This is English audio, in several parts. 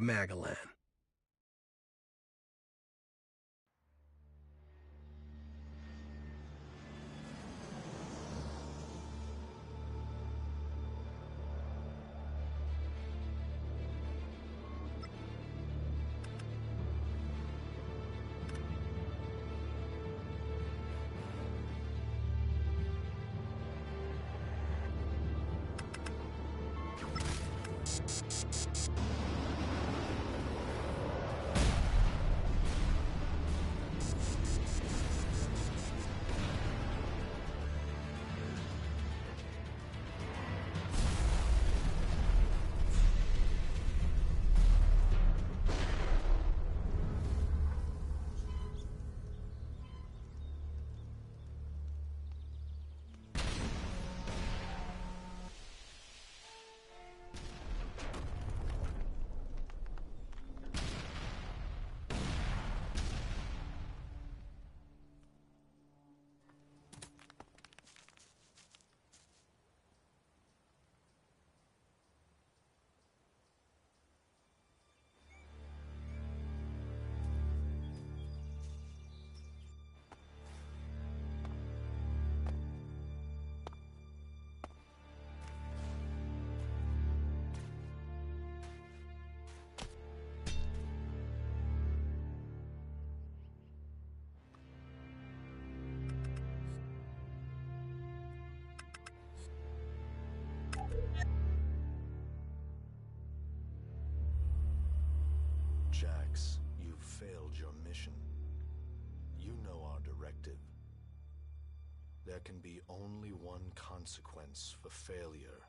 Magalan. Jax, you've failed your mission. You know our directive. There can be only one consequence for failure.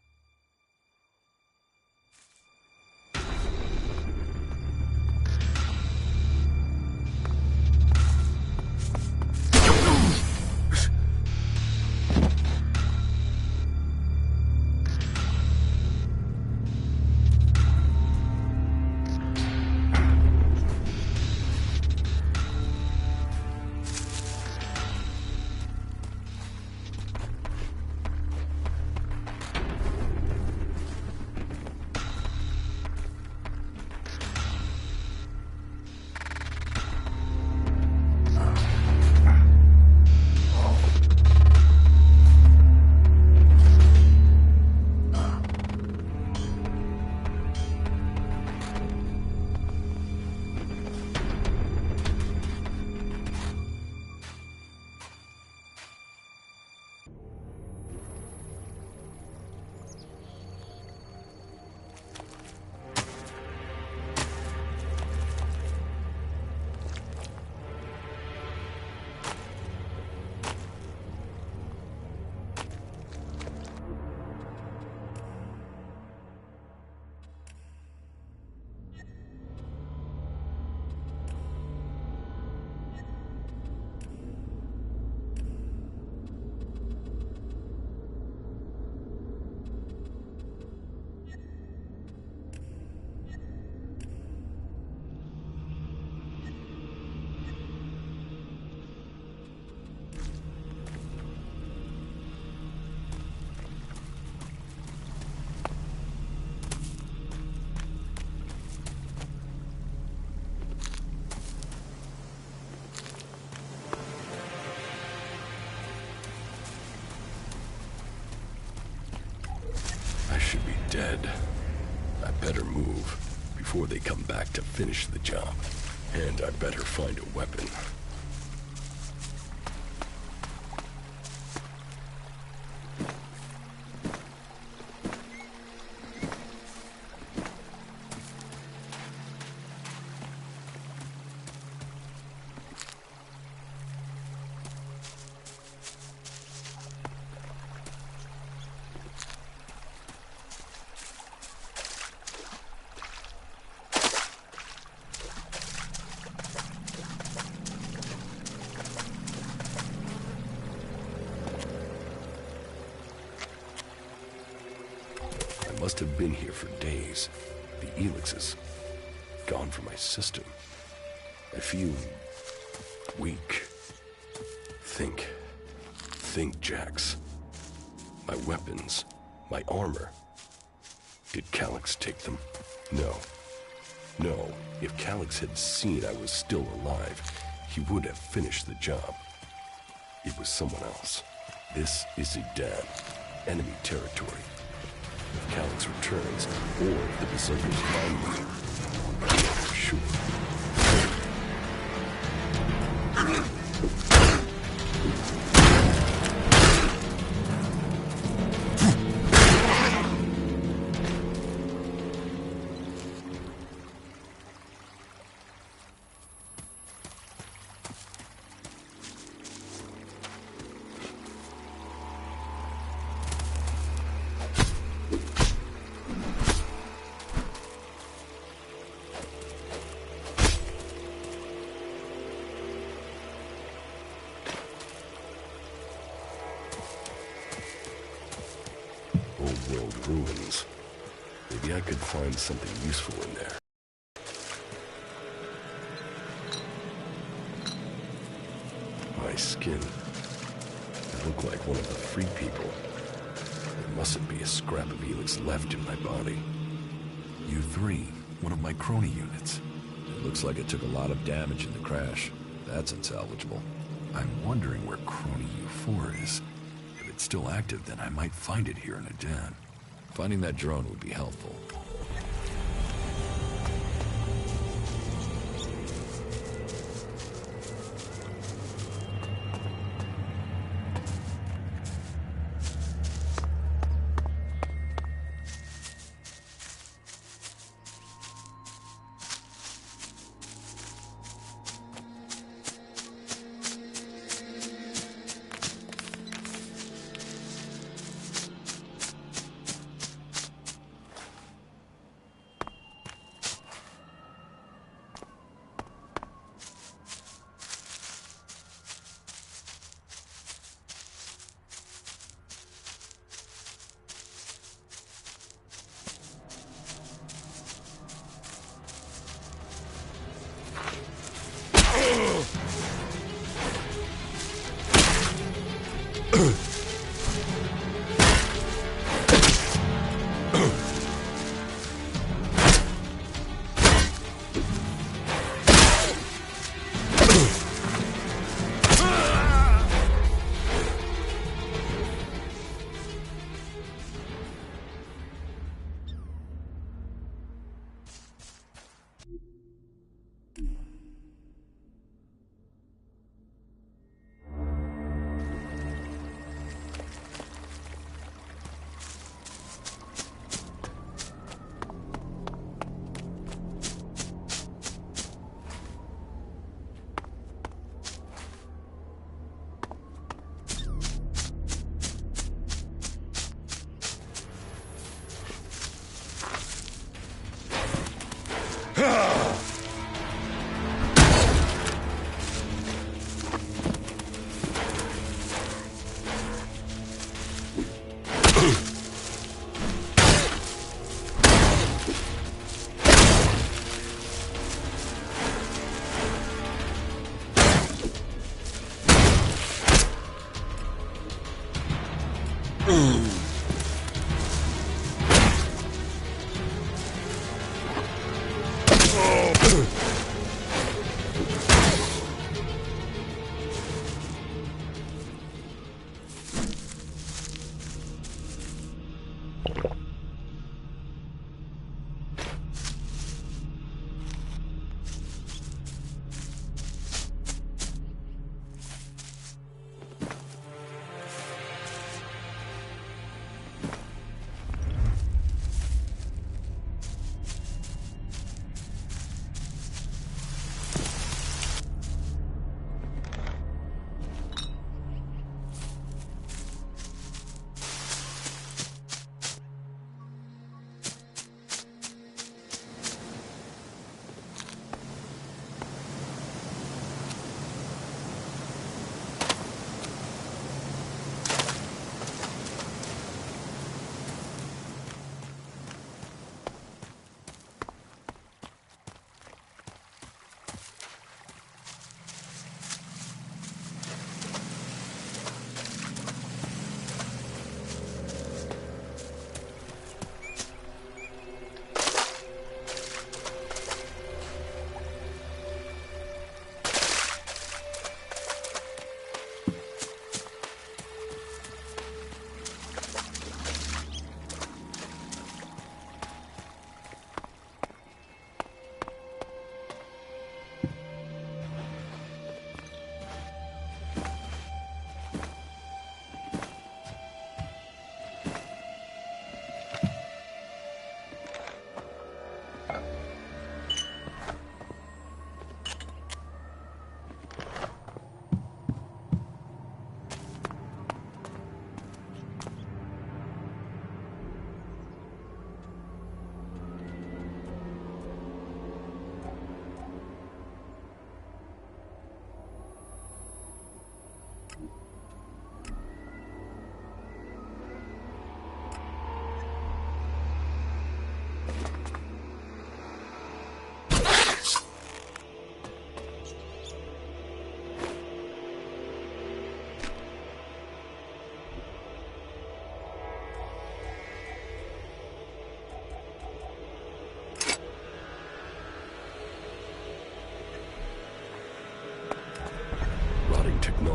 Should be dead. I better move before they come back to finish the job. And I better find a weapon. Must have been here for days. The Elix is gone from my system. I feel weak. Think, Jax. My weapons, my armor. Did Calyx take them? No. No, if Calix had seen I was still alive, he would have finished the job. It was someone else. This is Zidane, enemy territory. If Calix returns, or if the Berserkers find me, I know for sure. Old-world ruins. Maybe I could find something useful in there. My skin. I look like one of the free people. There mustn't be a scrap of Helix left in my body. U-3, one of my crony units. It looks like it took a lot of damage in the crash. That's unsalvageable. I'm wondering where crony U-4 is. If it's still active, then I might find it here in a den. Finding that drone would be helpful.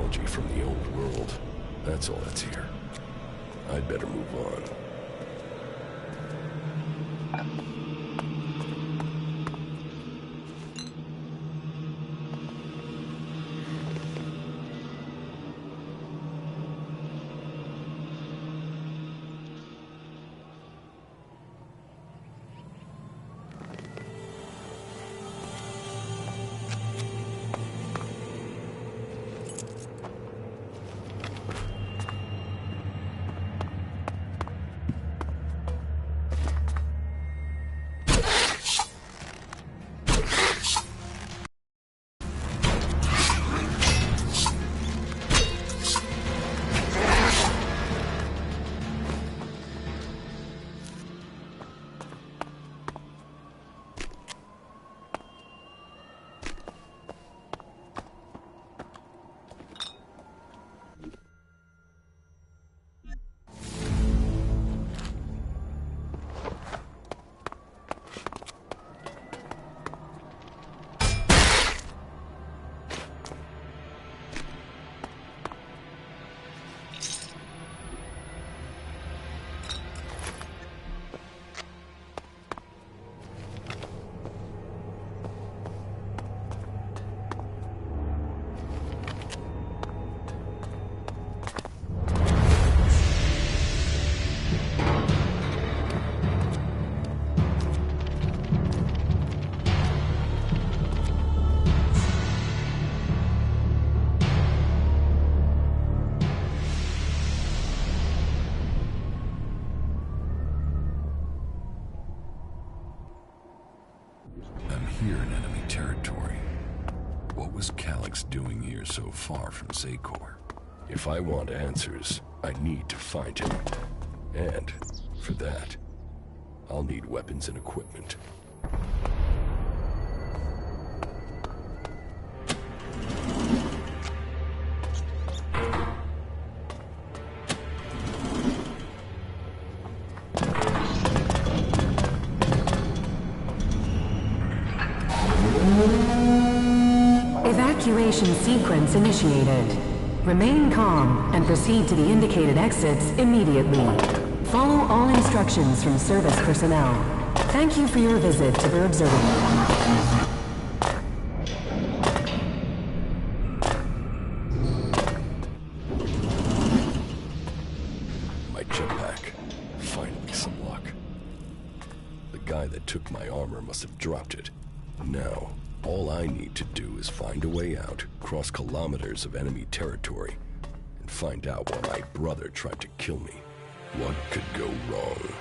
technology from the old world. That's all that's here. I'd better move on. Here in enemy territory. What was Calyx doing here so far from Zakor? If I want answers, I need to find him. And, for that, I'll need weapons and equipment. Evacuation sequence initiated. Remain calm and proceed to the indicated exits immediately. Follow all instructions from service personnel. Thank you for your visit to the observatory. My jetpack. Finally some luck. The guy that took my armor must have dropped it. Now, all I need to do is find a way out, cross kilometers of enemy territory, and find out why my brother tried to kill me. What could go wrong?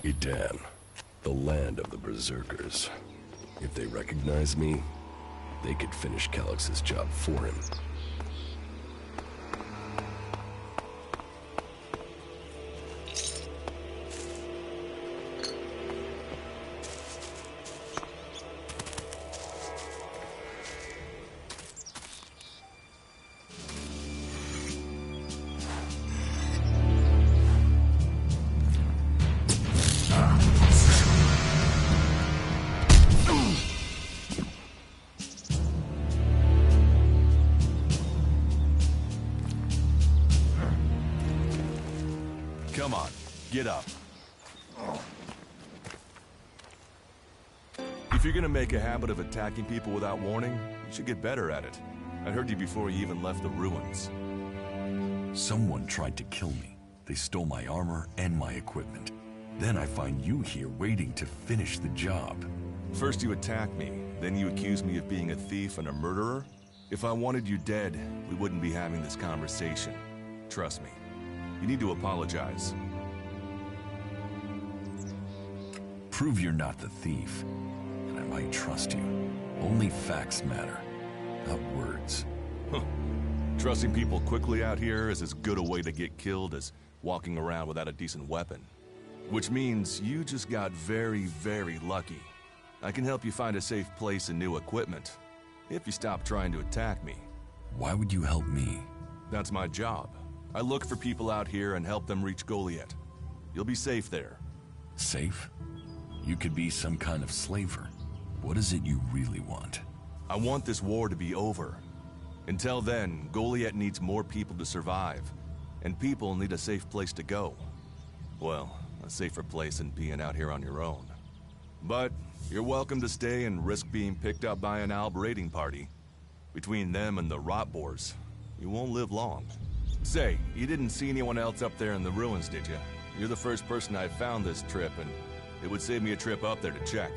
Idan, the land of the Berserkers. If they recognize me, they could finish Calyx's job for him. Come on, get up. If you're gonna make a habit of attacking people without warning, you should get better at it. I heard you before you even left the ruins. Someone tried to kill me. They stole my armor and my equipment. Then I find you here waiting to finish the job. First you attack me, then you accuse me of being a thief and a murderer? If I wanted you dead, we wouldn't be having this conversation. Trust me. You need to apologize. Prove you're not the thief, and I might trust you. Only facts matter, not words. Huh. Trusting people quickly out here is as good a way to get killed as walking around without a decent weapon. Which means you just got very, very lucky. I can help you find a safe place and new equipment, if you stop trying to attack me. Why would you help me? That's my job. I look for people out here and help them reach Goliath. You'll be safe there. Safe? You could be some kind of slaver. What is it you really want? I want this war to be over. Until then, Goliath needs more people to survive, and people need a safe place to go. Well, a safer place than being out here on your own. But you're welcome to stay and risk being picked up by an Alb raiding party. Between them and the rot boars, you won't live long. Say, you didn't see anyone else up there in the ruins, did you? You're the first person I've found this trip, and it would save me a trip up there to check.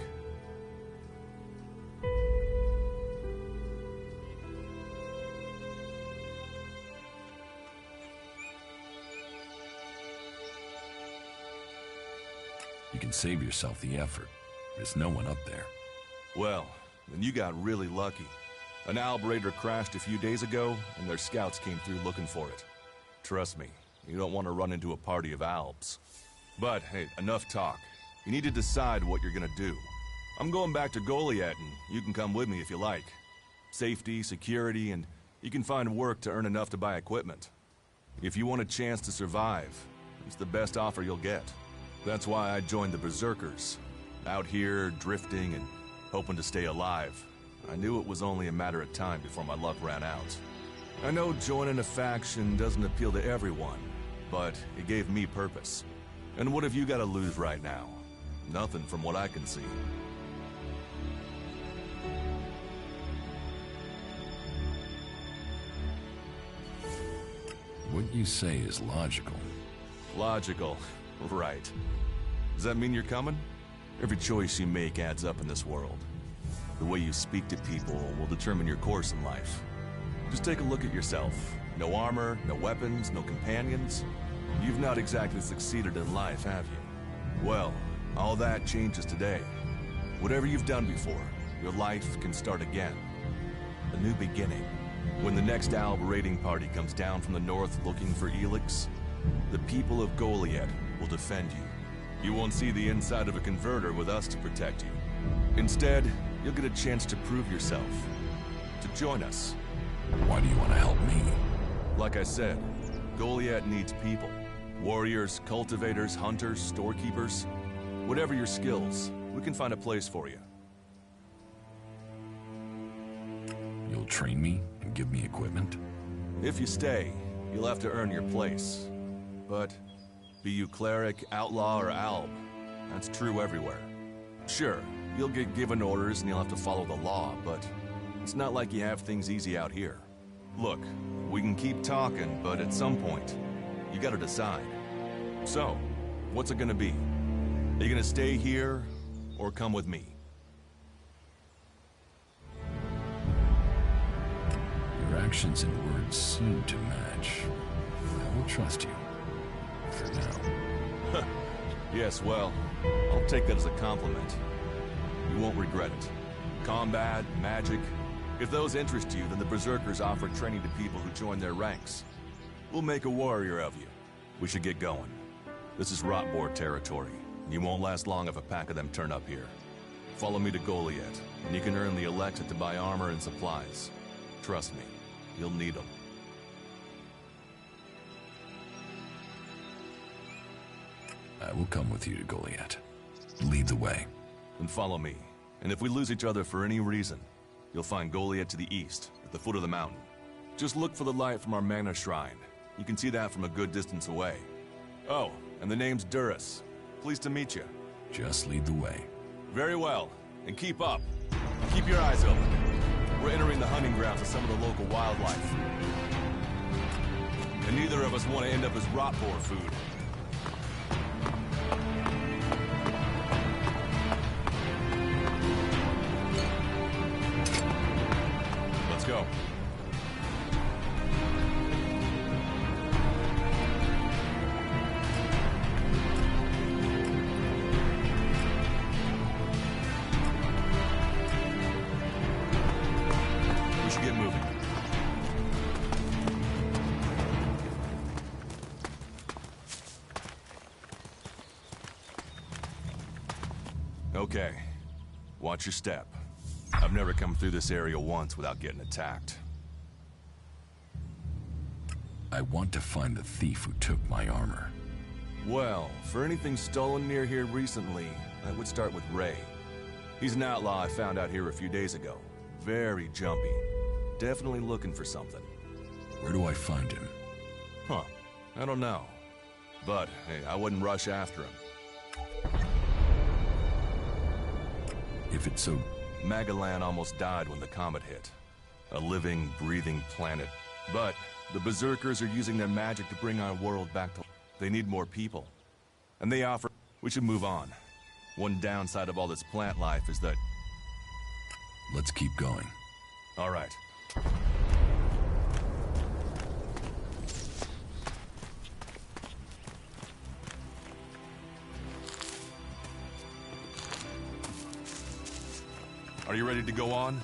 You can save yourself the effort. There's no one up there. Well, then you got really lucky. An Alb raider crashed a few days ago, and their scouts came through looking for it. Trust me, you don't want to run into a party of Albs. But, hey, enough talk. You need to decide what you're gonna do. I'm going back to Goliath, and you can come with me if you like. Safety, security, and you can find work to earn enough to buy equipment. If you want a chance to survive, it's the best offer you'll get. That's why I joined the Berserkers. Out here, drifting and hoping to stay alive. I knew it was only a matter of time before my luck ran out. I know joining a faction doesn't appeal to everyone, but it gave me purpose. And what have you got to lose right now? Nothing from what I can see. What you say is logical. Logical, right. Does that mean you're coming? Every choice you make adds up in this world. The way you speak to people will determine your course in life. Just take a look at yourself. No armor, no weapons, no companions. You've not exactly succeeded in life, have you? Well, all that changes today. Whatever you've done before, your life can start again. A new beginning. When the next Alb raiding party comes down from the north looking for Elix, the people of Goliath will defend you. You won't see the inside of a converter with us to protect you. Instead, you'll get a chance to prove yourself. To join us. Why do you want to help me? Like I said, Goliath needs people. Warriors, cultivators, hunters, storekeepers. Whatever your skills, we can find a place for you. You'll train me and give me equipment? If you stay, you'll have to earn your place. But be you cleric, outlaw, or alb, that's true everywhere. Sure, you'll get given orders and you'll have to follow the law, but it's not like you have things easy out here. Look, we can keep talking, but at some point, you gotta decide. So, what's it gonna be? Are you gonna stay here, or come with me? Your actions and words seem to match. I will trust you. For now. Yes, well, I'll take that as a compliment. You won't regret it. Combat, magic. If those interest you, then the Berserkers offer training to people who join their ranks. We'll make a warrior of you. We should get going. This is Rotboar territory. You won't last long if a pack of them turn up here. Follow me to Goliath, and you can earn the Alexa to buy armor and supplies. Trust me, you'll need them. I will come with you to Goliath. Lead the way. Then follow me. And if we lose each other for any reason, you'll find Goliath to the east, at the foot of the mountain. Just look for the light from our mana shrine. You can see that from a good distance away. Oh, and the name's Duras. Pleased to meet you. Just lead the way. Very well, and keep up. Keep your eyes open. We're entering the hunting grounds of some of the local wildlife. And neither of us want to end up as rot boar food. Let's go. We should get moving. Okay. Watch your step. I've never come through this area once without getting attacked. I want to find the thief who took my armor. Well, for anything stolen near here recently, I would start with Ray. He's an outlaw I found out here a few days ago. Very jumpy. Definitely looking for something. Where do I find him? Huh. I don't know. But, hey, I wouldn't rush after him. If it's so... Magalan almost died when the comet hit. A living, breathing planet. But the Berserkers are using their magic to bring our world back to... They need more people. And they offer... We should move on. One downside of all this plant life is that... Let's keep going. All right. Are you ready to go on?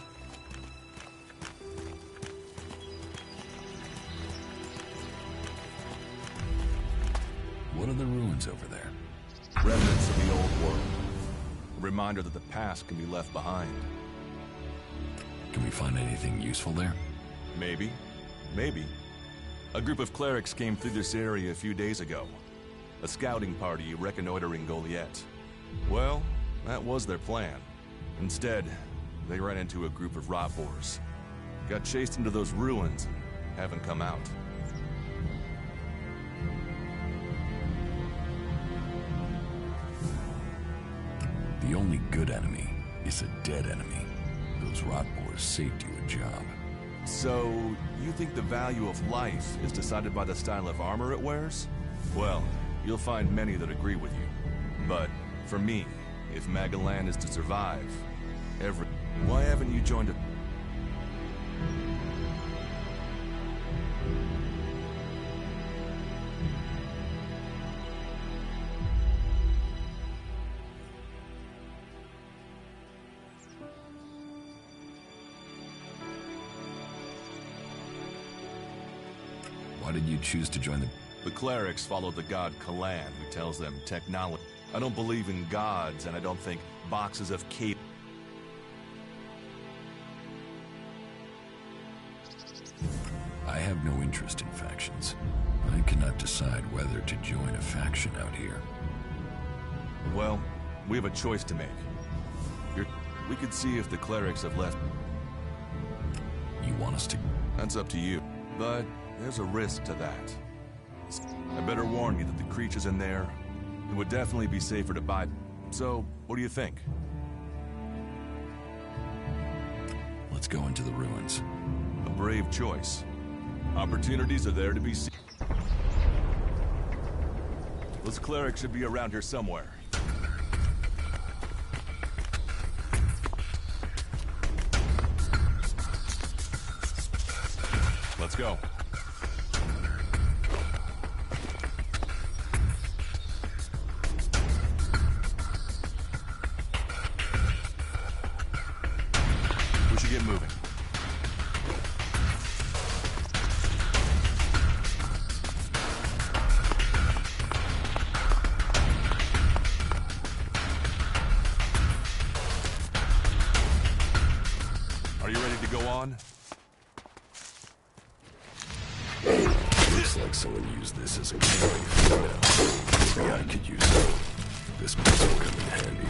What are the ruins over there? Remnants of the old world. A reminder that the past can be left behind. Can we find anything useful there? Maybe. Maybe. A group of clerics came through this area a few days ago. A scouting party reconnoitering Goliath. Well, that was their plan. Instead, they ran into a group of rot boars. Got chased into those ruins and haven't come out. The only good enemy is a dead enemy. Those rot boars saved you a job. So, you think the value of life is decided by the style of armor it wears? Well, you'll find many that agree with you. But, for me, if Magalan is to survive, why haven't you joined a... Why did you choose to join the... The clerics follow the god Kalan, who tells them technology. I don't believe in gods, and I don't think boxes of cape... I have no interest in factions. I cannot decide whether to join a faction out here. Well, we have a choice to make. We could see if the clerics have left. You want us to... That's up to you. But there's a risk to that. I better warn you that the creatures in there, it would definitely be safer to buy. So, what do you think? Let's go into the ruins. A brave choice. Opportunities are there to be seen. Those clerics should be around here somewhere. Let's go. We should get moving. Are you ready to go on? Looks like someone used this as a knife. Maybe I could use it. This must will come in handy.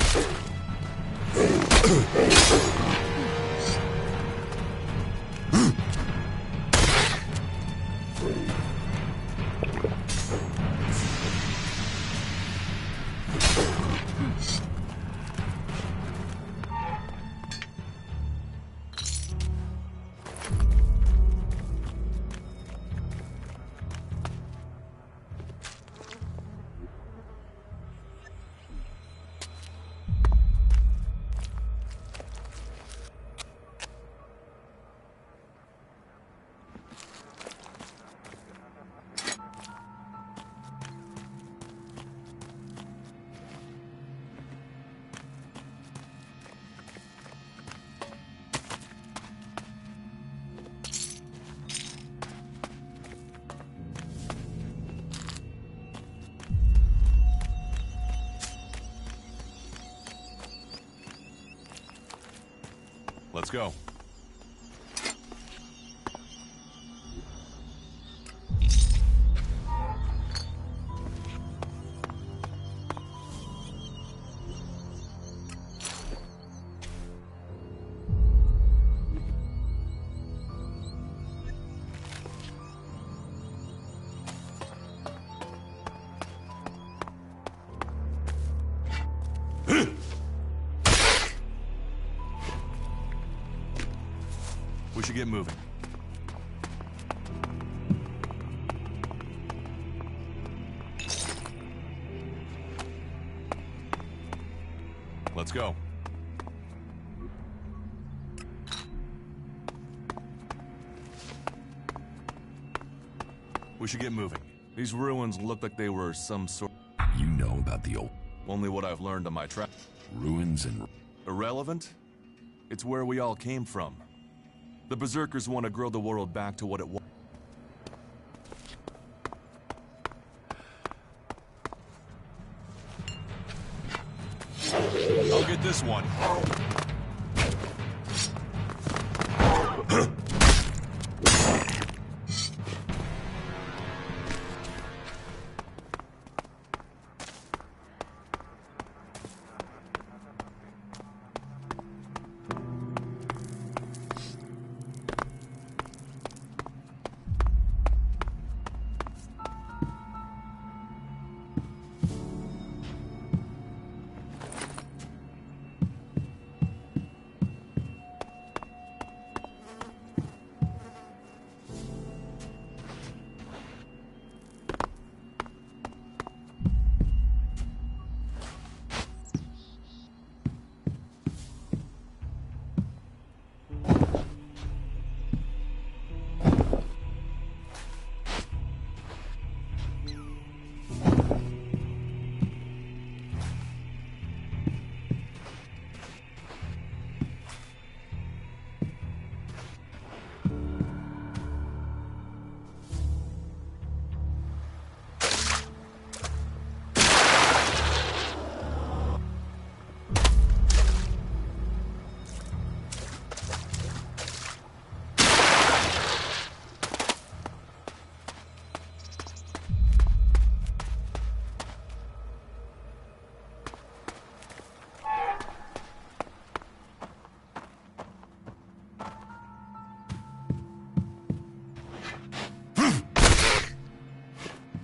Let's go. We should get moving. Let's go. We should get moving. These ruins look like they were some sort... You know about the old Only what I've learned on my track. ruins and... Irrelevant? It's where we all came from. The Berserkers want to grow the world back to what it was. I'll get this one.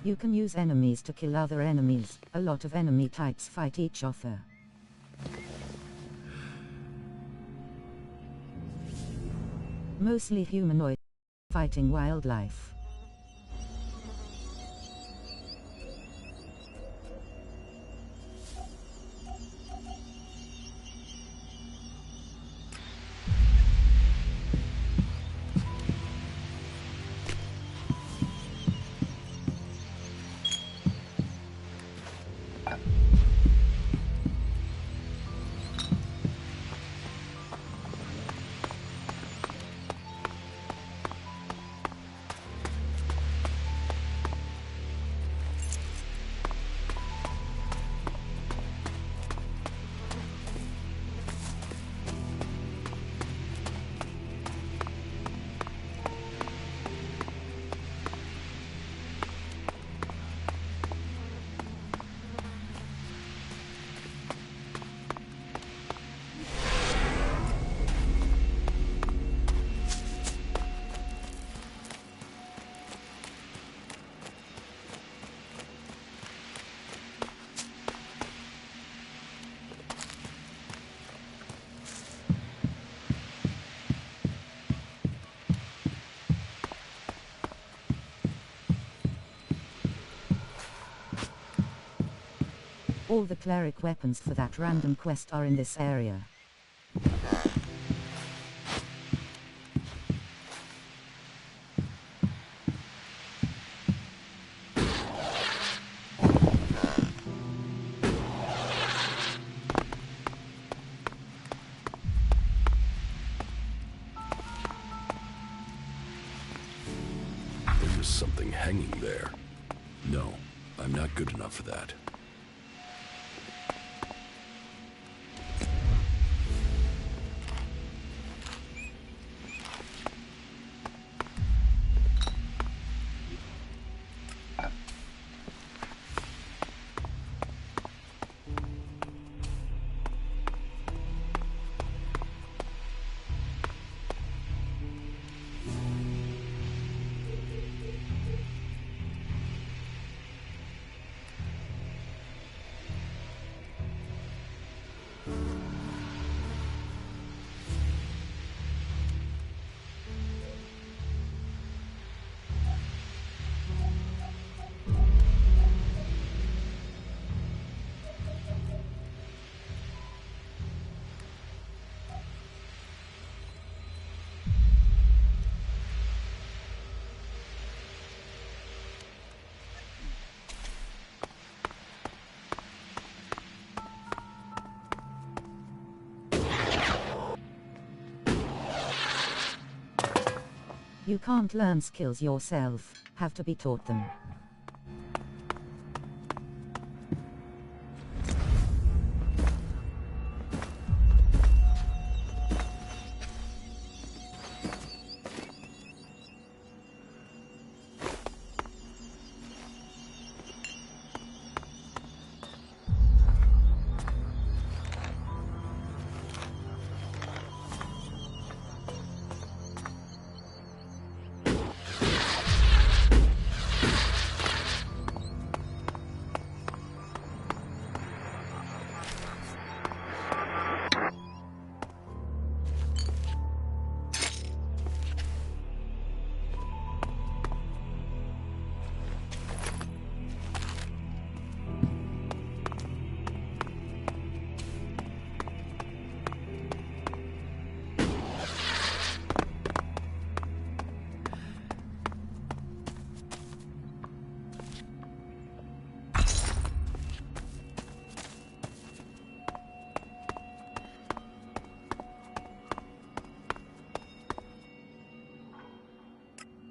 You can use enemies to kill other enemies. A lot of enemy types fight each other. Mostly humanoid, fighting wildlife. All the cleric weapons for that random quest are in this area. There is something hanging there. No, I'm not good enough for that. You can't learn skills yourself, have to be taught them.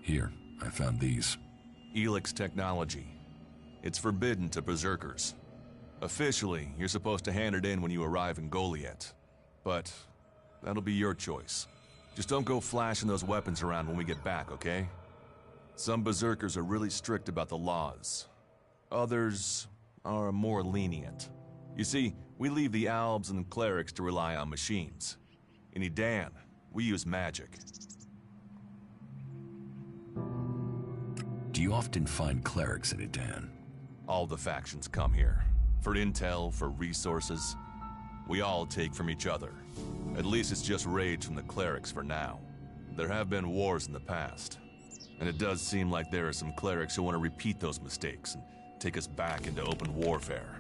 Here, I found these. Elix technology. It's forbidden to berserkers. Officially, you're supposed to hand it in when you arrive in Goliath. But that'll be your choice. Just don't go flashing those weapons around when we get back, okay? Some berserkers are really strict about the laws. Others are more lenient. You see, we leave the Albs and clerics to rely on machines. In Edan, we use magic. Do you often find clerics in Edan? All the factions come here. For intel, for resources. We all take from each other. At least it's just raids from the clerics for now. There have been wars in the past. And it does seem like there are some clerics who want to repeat those mistakes and take us back into open warfare.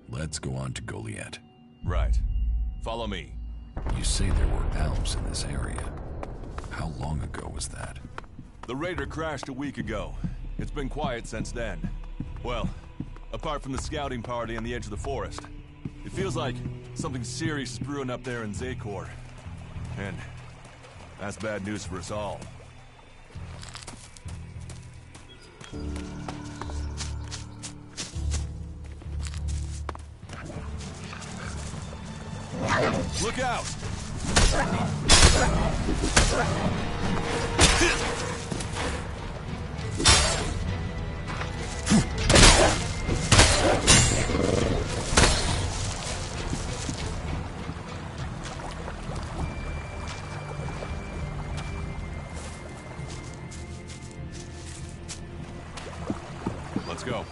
Let's go on to Goliath. Right. Follow me. You say there were Albs in this area. How long ago was that? The raider crashed a week ago. It's been quiet since then. Well, apart from the scouting party on the edge of the forest. It feels like something serious is brewing up there in Zakor. And that's bad news for us all. Look out! Let's go.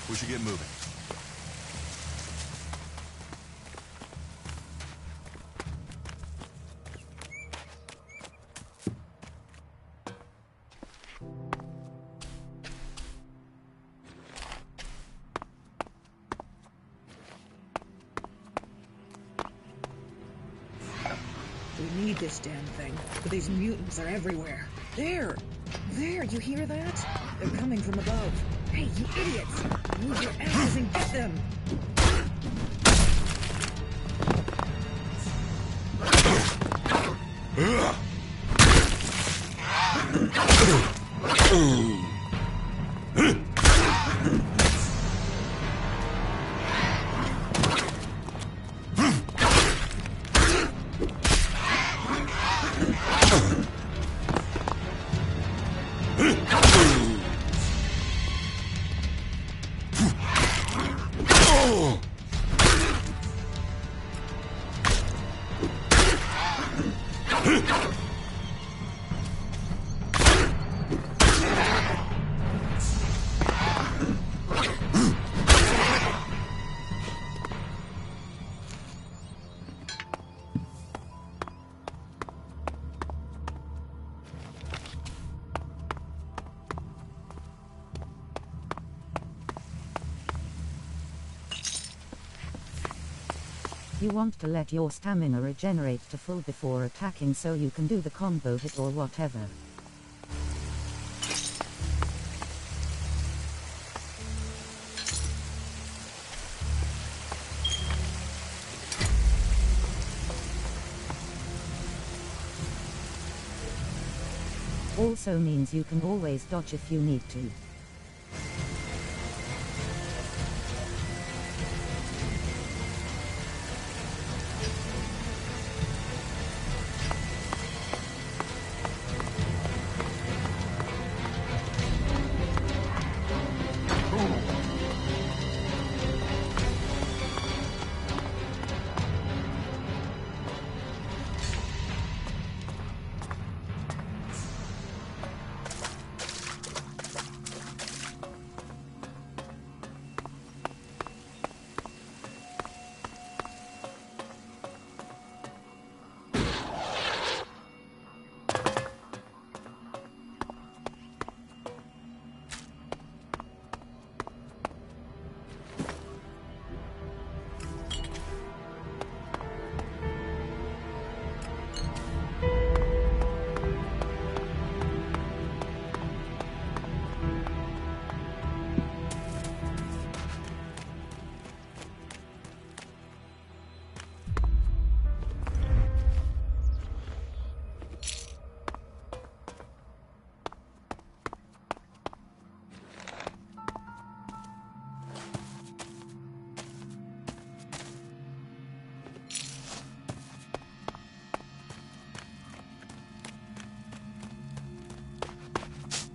We should get moving. We need this damn thing, but these mutants are everywhere. There! There, you hear that? They're coming from above. Hey, you idiots! Move your asses and get them! You want to let your stamina regenerate to full before attacking so you can do the combo hit or whatever. Also means you can always dodge if you need to.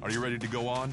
Are you ready to go on?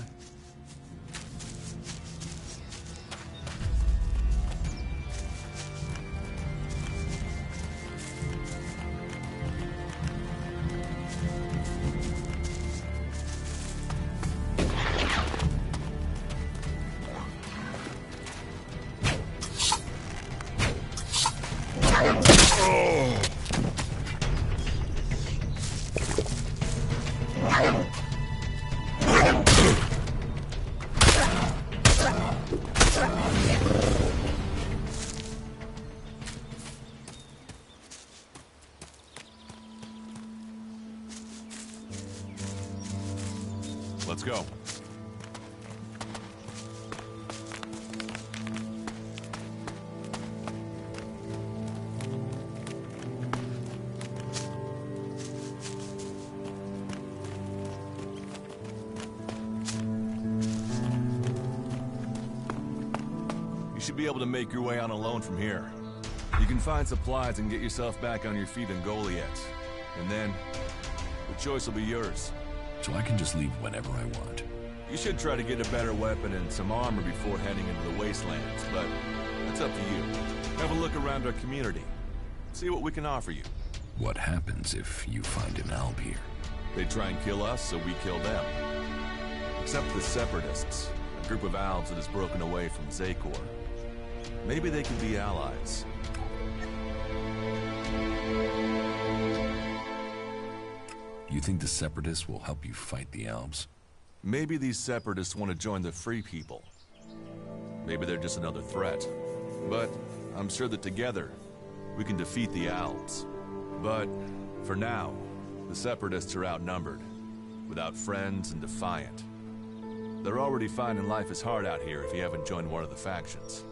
Let's go. You should be able to make your way on alone from here. You can find supplies and get yourself back on your feet in Goliath. And then, the choice will be yours. So I can just leave whenever I want. You should try to get a better weapon and some armor before heading into the wastelands, but that's up to you. Have a look around our community. See what we can offer you. What happens if you find an Alb here? They try and kill us, so we kill them. Except the Separatists, a group of Albs that has broken away from Zakor. Maybe they can be allies. You think the Separatists will help you fight the Albs? Maybe these Separatists want to join the Free People. Maybe they're just another threat. But I'm sure that together, we can defeat the Albs. But, for now, the Separatists are outnumbered, without friends and defiant. They're already finding life is hard out here if you haven't joined one of the factions.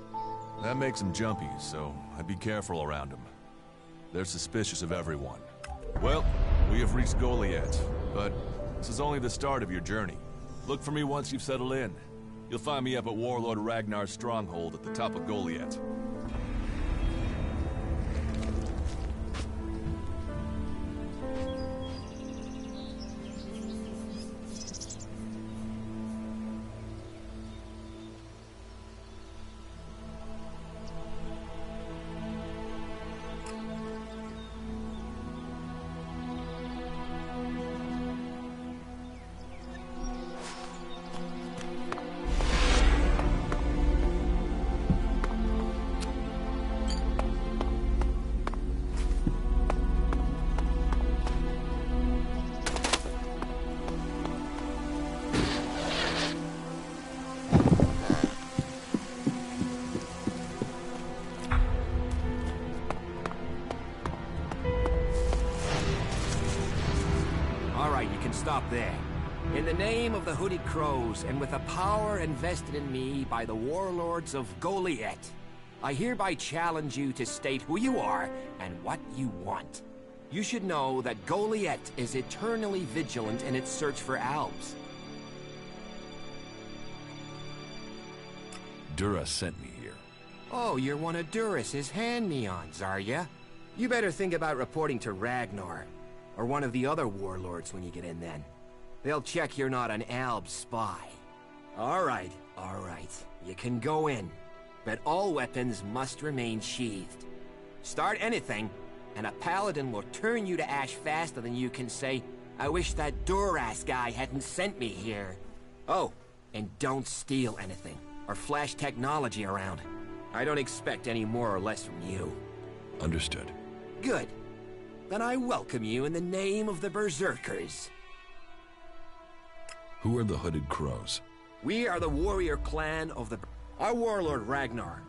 That makes them jumpy, so I'd be careful around them. They're suspicious of everyone. Well, we have reached Goliath, but this is only the start of your journey. Look for me once you've settled in. You'll find me up at Warlord Ragnar's stronghold at the top of Goliath. can stop there. In the name of the Hooded Crows, and with a power invested in me by the warlords of Goliath, I hereby challenge you to state who you are and what you want. You should know that Goliath is eternally vigilant in its search for Albs. Dura sent me here. Oh, you're one of Duras's hand-me-ons, are ya? You better think about reporting to Ragnar, or one of the other warlords when you get in then. They'll check you're not an Alb spy. All right. You can go in, but all weapons must remain sheathed. Start anything, and a paladin will turn you to ash faster than you can say, "I wish that Duras guy hadn't sent me here." Oh, and don't steal anything, or flash technology around. I don't expect any more or less from you. Understood. Good. Then I welcome you in the name of the Berserkers. Who are the Hooded Crows? We are the warrior clan of the... Our warlord Ragnar.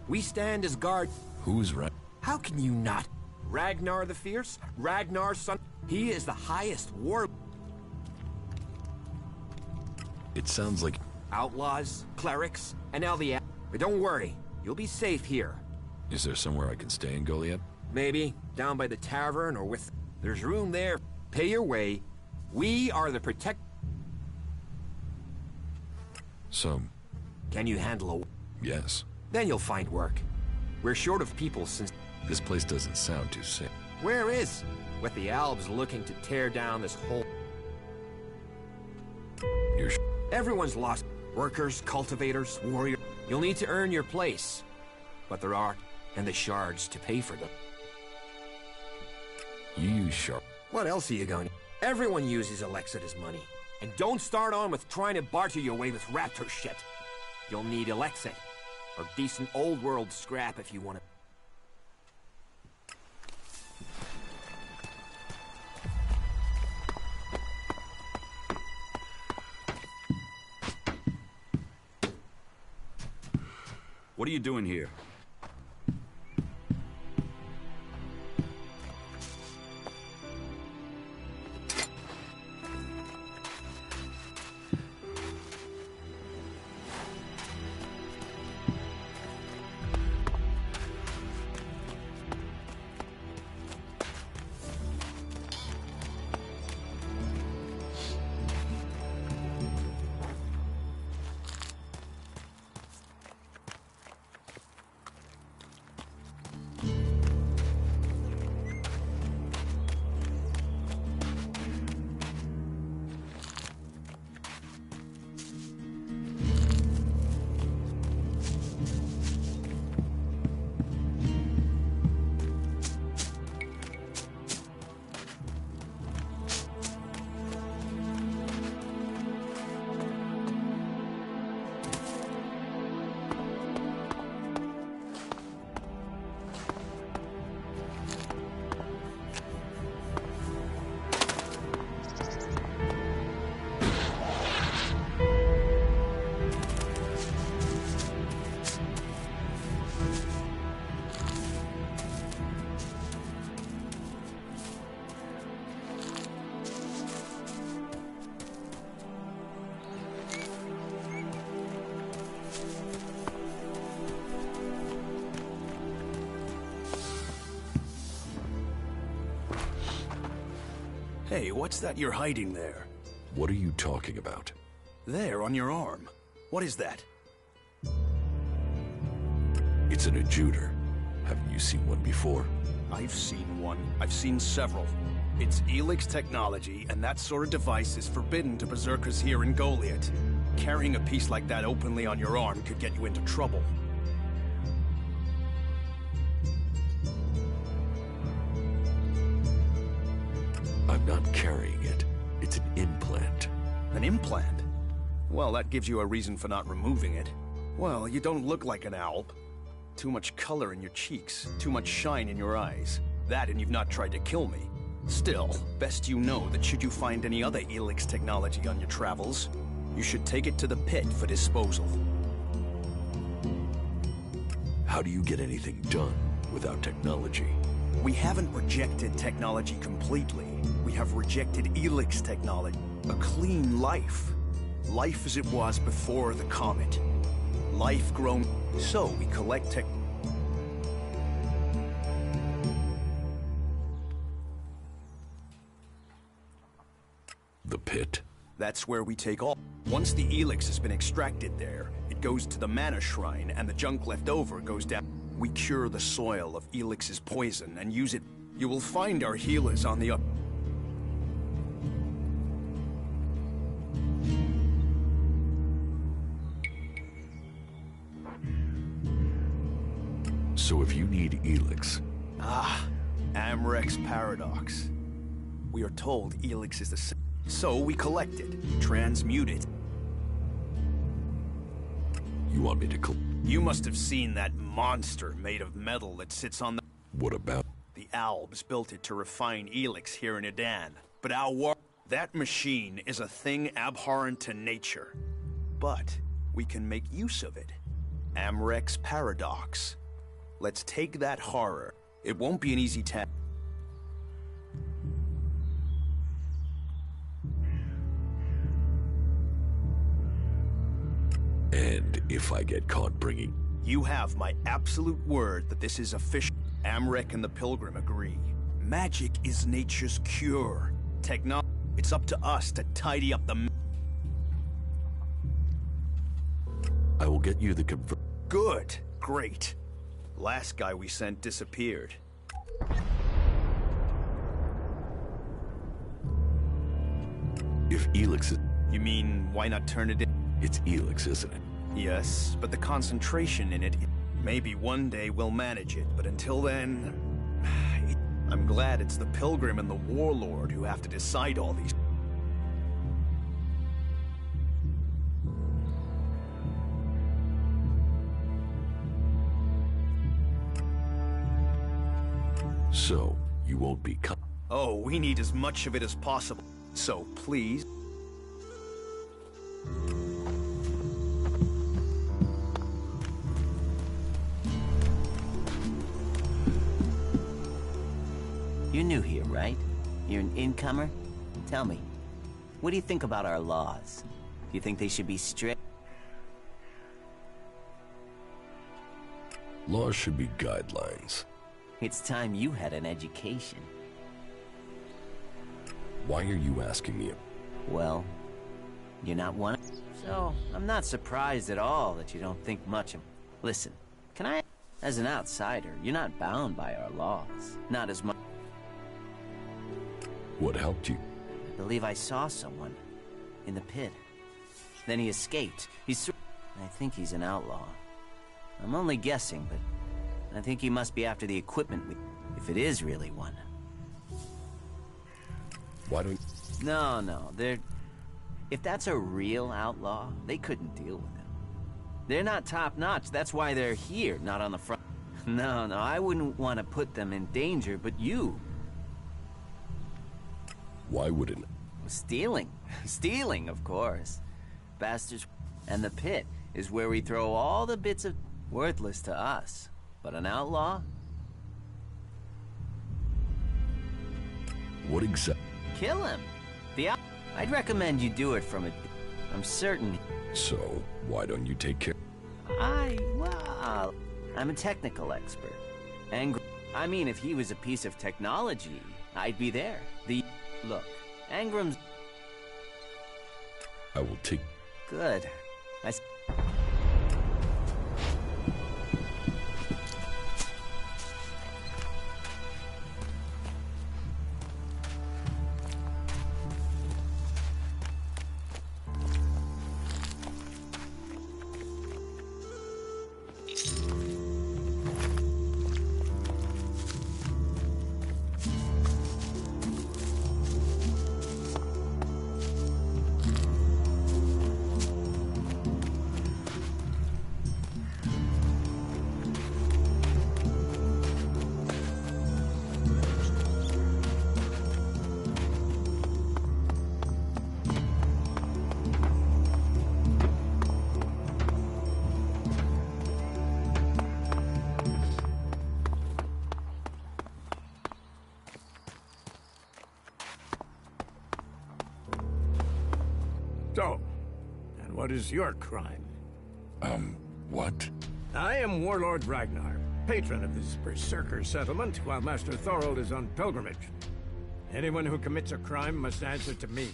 We stand as guard... Who's Ragnar? How can you not? Ragnar the Fierce? Ragnar's son? He is the highest war... It sounds like... Outlaws, clerics, and now the... But don't worry, you'll be safe here. Is there somewhere I can stay in Goliath? Maybe, down by the tavern or with... There's room there. Pay your way. We are the protect... Some. Can you handle a... Yes. Then you'll find work. We're short of people since... This place doesn't sound too safe. Where is? With the Albs looking to tear down this whole... You're Everyone's lost. Workers, cultivators, warriors. You'll need to earn your place. But there are... and the shards to pay for them. You use sharp. What else are you going to... Everyone uses Elexit as money. And don't start on with trying to barter your way with raptor shit. You'll need Elexit. Or decent old world scrap if you want to... What are you doing here? Hey, what's that you're hiding there? What are you talking about? There, on your arm. What is that? It's an adjuter. Haven't you seen one before? I've seen one. I've seen several. It's Elix technology, and that sort of device is forbidden to berserkers here in Goliath. Carrying a piece like that openly on your arm could get you into trouble. I'm not carrying it. It's an implant. An implant? Well, that gives you a reason for not removing it. Well, you don't look like an owl. Too much color in your cheeks, too much shine in your eyes. That and you've not tried to kill me. Still, best you know that should you find any other Elix technology on your travels, you should take it to the pit for disposal. How do you get anything done without technology? We haven't rejected technology completely. We have rejected Elix technology. A clean life. Life as it was before the comet. Life grown. So we collect tech. The pit? That's where we take all. Once the Elix has been extracted there, it goes to the Mana Shrine, and the junk left over goes down. We cure the soil of Elix's poison and use it. You will find our healers on the up. So if you need Elix... Amrek's paradox. We are told Elix is the same. So we collect it, transmute it. You want me to You must have seen that monster made of metal that sits on the... What about... The Albs built it to refine Elix here in Edan. But that machine is a thing abhorrent to nature. But we can make use of it. Amrek's paradox. Let's take that horror. It won't be an easy task. And if I get caught bringing... You have my absolute word that this is official. Amrek and the Pilgrim agree. Magic is nature's cure. Technology. It's up to us to tidy up the... I will get you the Good. Great. Last guy we sent disappeared. If Elix is... You mean, why not turn it in? It's Elix, isn't it? Yes, but the concentration in it... Maybe one day we'll manage it, but until then... I'm glad it's the Pilgrim and the Warlord who have to decide all these... So, you won't be Oh, we need as much of it as possible. So, please... You're new here, right? You're an incomer? Tell me, what do you think about our laws? Do you think they should be strict? Laws should be guidelines. It's time you had an education. Why are you asking me? Well, you're not one. So, I'm not surprised at all that you don't think much of... Listen, can I... As an outsider, you're not bound by our laws. Not as much... What helped you? I believe I saw someone. In the pit. Then he escaped. I think he's an outlaw. I'm only guessing, but... I think he must be after the equipment if it is really one. Why don't... No, they're... If that's a real outlaw, they couldn't deal with him. They're not top-notch, that's why they're here, not on the front. No, I wouldn't want to put them in danger, but you... Why wouldn't... Stealing. Stealing, of course. Bastards. And the pit is where we throw all the bits of... worthless to us. But an outlaw? What exactly? Kill him. I'd recommend you do it from a... I'm certain... So, why don't you take care... Well... I'm a technical expert. I mean, if he was a piece of technology, I'd be there. Look, Angram's... I will take... Good. So, and what is your crime? What? I am Warlord Ragnar, patron of this Berserker settlement, while Master Thorold is on pilgrimage. Anyone who commits a crime must answer to me.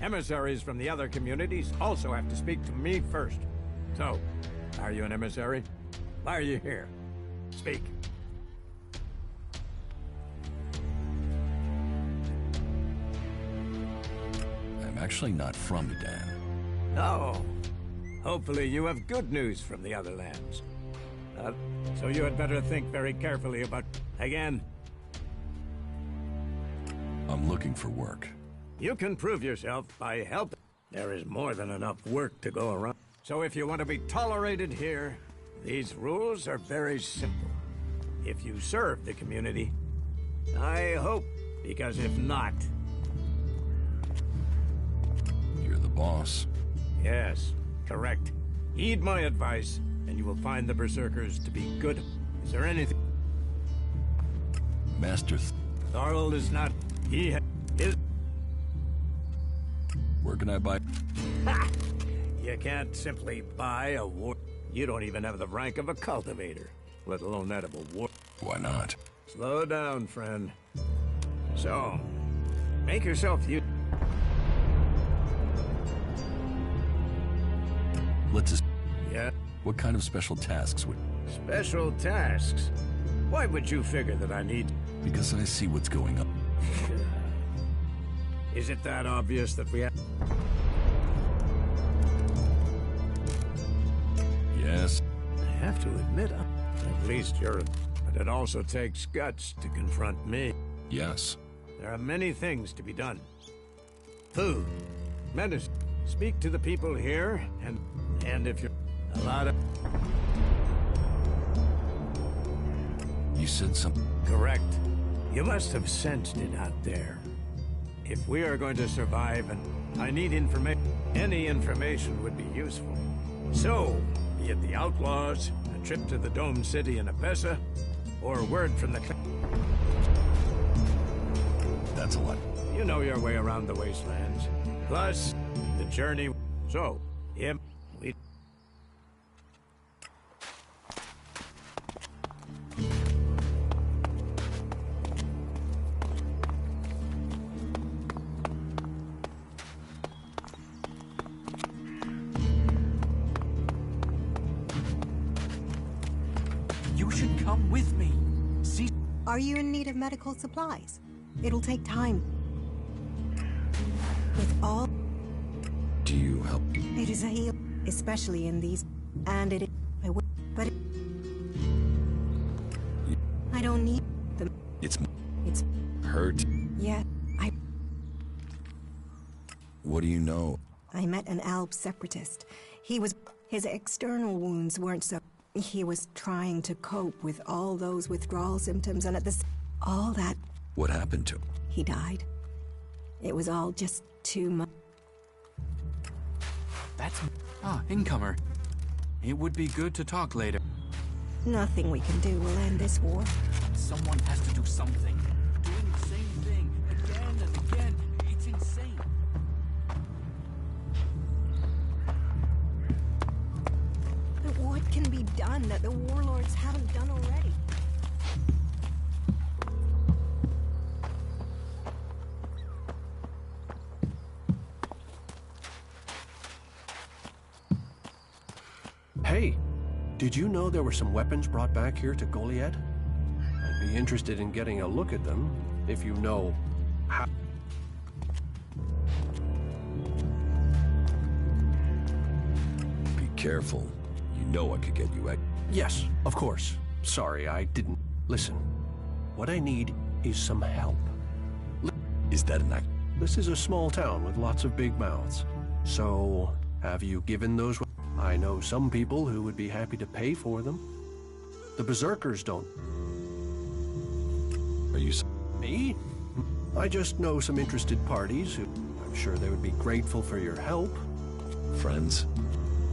Emissaries from the other communities also have to speak to me first. So, are you an emissary? Why are you here? Speak. I'm actually not from Edan. Oh. Hopefully you have good news from the other lands. So you had better think very carefully about... Again. I'm looking for work. You can prove yourself by helping. There is more than enough work to go around. So if you want to be tolerated here, these rules are very simple. If you serve the community, I hope, because if not... You're the boss. Yes, correct. Heed my advice, and you will find the Berserkers to be good. Is there anything... Master Thorold is not... He is... Where can I buy... Ha! You can't simply buy a war... You don't even have the rank of a cultivator, let alone that of a war... Why not? Slow down, friend. So, make yourself you... Let's just... Yeah? What kind of special tasks would... Special tasks? Why would you figure that I need... Because I see what's going on. Is it that obvious that we have... Yes. I have to admit, at least you're... But it also takes guts to confront me. Yes. There are many things to be done. Food, medicine. Speak to the people here, and if you're... A lot of... You said something... Correct. You must have sensed it out there. If we are going to survive, and I need information, any information would be useful. So, be it the outlaws, a trip to the Dome City in Abessa, or word from the... That's a lot. You know your way around the wastelands. Plus, the journey... So, we... You should come with me. See... Are you in need of medical supplies? It'll take time. With all... Do you help? It is a heal, especially in these... And it is... I will... But it... I don't need them. It's... It's... Hurt? Yeah, What do you know? I met an Alb separatist. He was... His external wounds weren't so... He was trying to cope with all those withdrawal symptoms, and at this... All that... What happened to him? He died. It was all just too much. That's... Ah, incomer. It would be good to talk later. Nothing we can do will end this war. Someone has to do something. Doing the same thing again and again. It's insane. But what can be done that the warlords haven't done already? Hey, did you know there were some weapons brought back here to Goliad? I'd be interested in getting a look at them, if you know how... Be careful. You know I could get you... Yes, of course. Sorry, I didn't... Listen, what I need is some help. Is that an act? This is a small town with lots of big mouths. So, have you given those... I know some people who would be happy to pay for them. The Berserkers don't. Are you... Me? I just know some interested parties who... I'm sure they would be grateful for your help. Friends?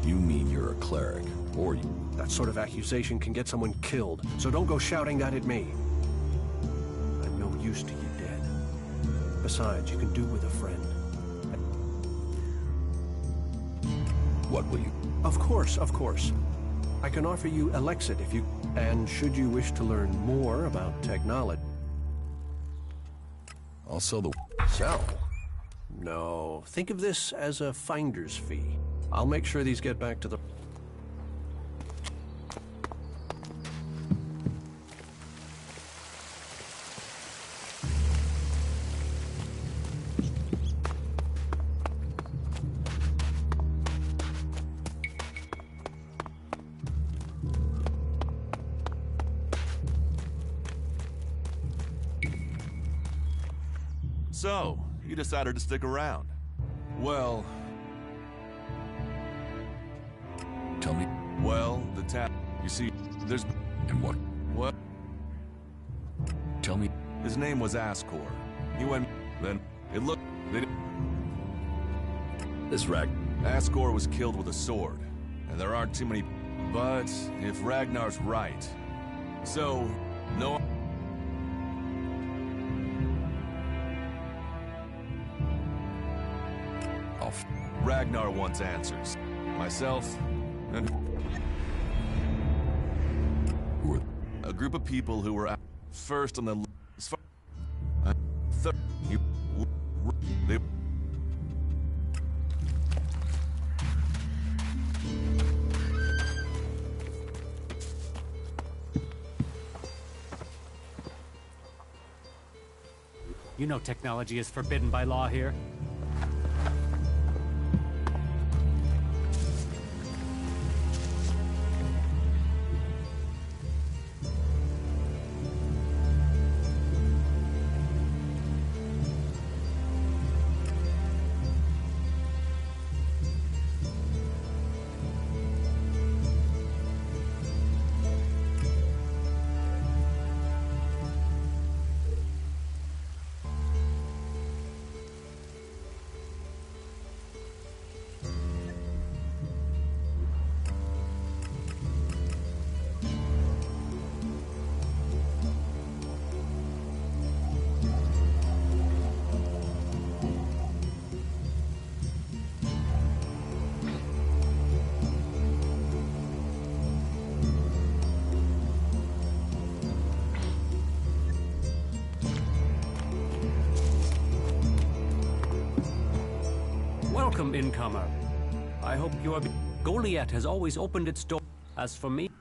You mean you're a cleric, or you... That sort of accusation can get someone killed, so don't go shouting that at me. I'm no use to you dead. Besides, you can do with a friend. What will you... Of course, of course. I can offer you Elexit if you... And should you wish to learn more about technology... Also the... Sell? No, think of this as a finder's fee. I'll make sure these get back to the... So, you decided to stick around. Well... Tell me... Well, the tap... You see, there's... And what? What? Tell me... His name was Ascor. He went... Then, it looked... This rag... Ascor was killed with a sword. And there aren't too many... But, if Ragnar's right... So, no... Ragnar wants answers. Myself, and... Who are... A group of people who were first on the... They... You know technology is forbidden by law here. Welcome, incomer. I hope you are... Goliath has always opened its door. As for me...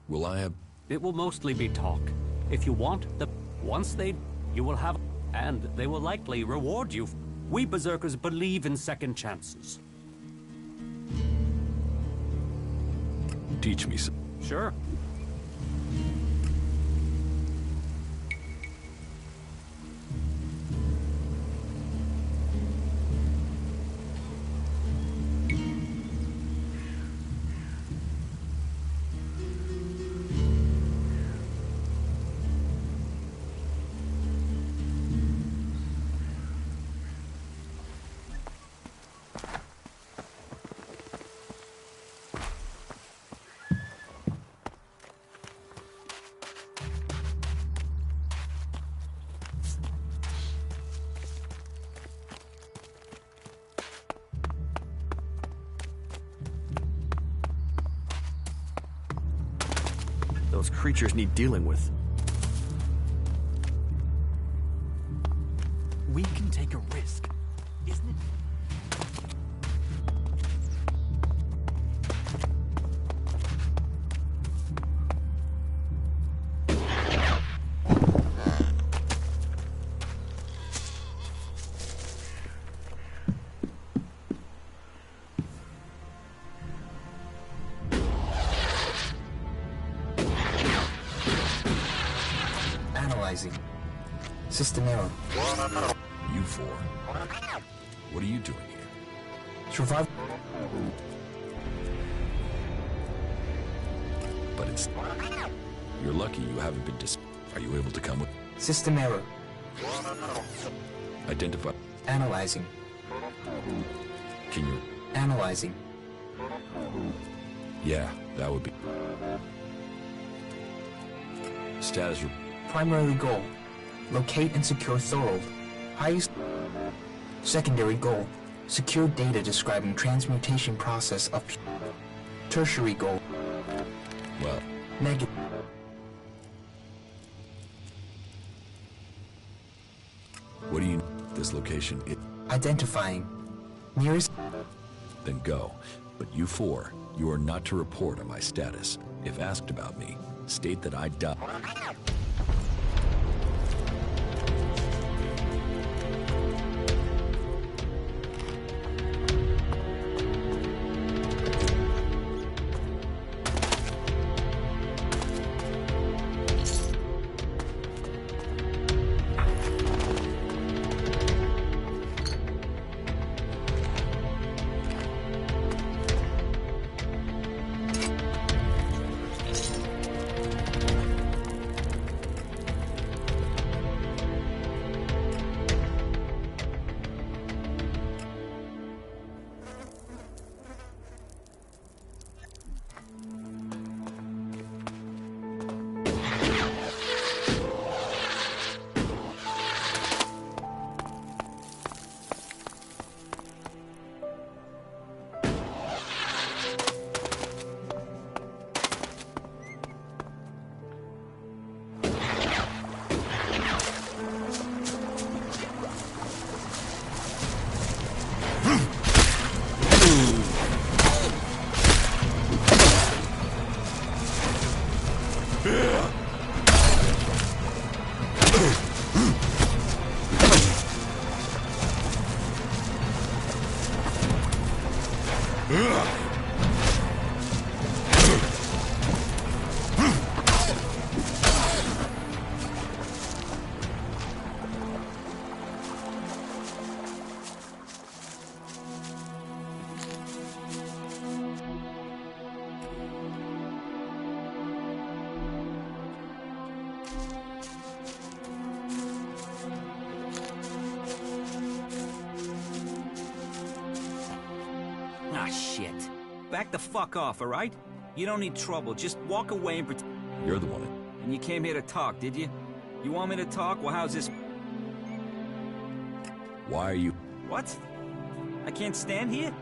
Will I have... It will mostly be talk. If you want the... Once they... You will have... And they will likely reward you. We Berserkers believe in second chances. Teach me some... Sure. Those creatures need dealing with. We can take a risk, isn't it? System error. You four. What are you doing here? Survival. But it's... You're lucky you haven't been Are you able to come with... System error. Identify... Analyzing. Can you... Analyzing. Yeah, that would be... Status... Primary goal. Locate and secure Thorold. Highest... Secondary goal. Secure data describing transmutation process of tertiary gold. Well, Negative. what do you... This location, Identifying. Nearest. Then go. But you four, you are not to report on my status. If asked about me, state that I died. Ah, shit. Back the fuck off, alright? You don't need trouble. Just walk away and pretend. You're the one. And you came here to talk, did you? You want me to talk? Well, how's this? Why are you... What? I can't stand here?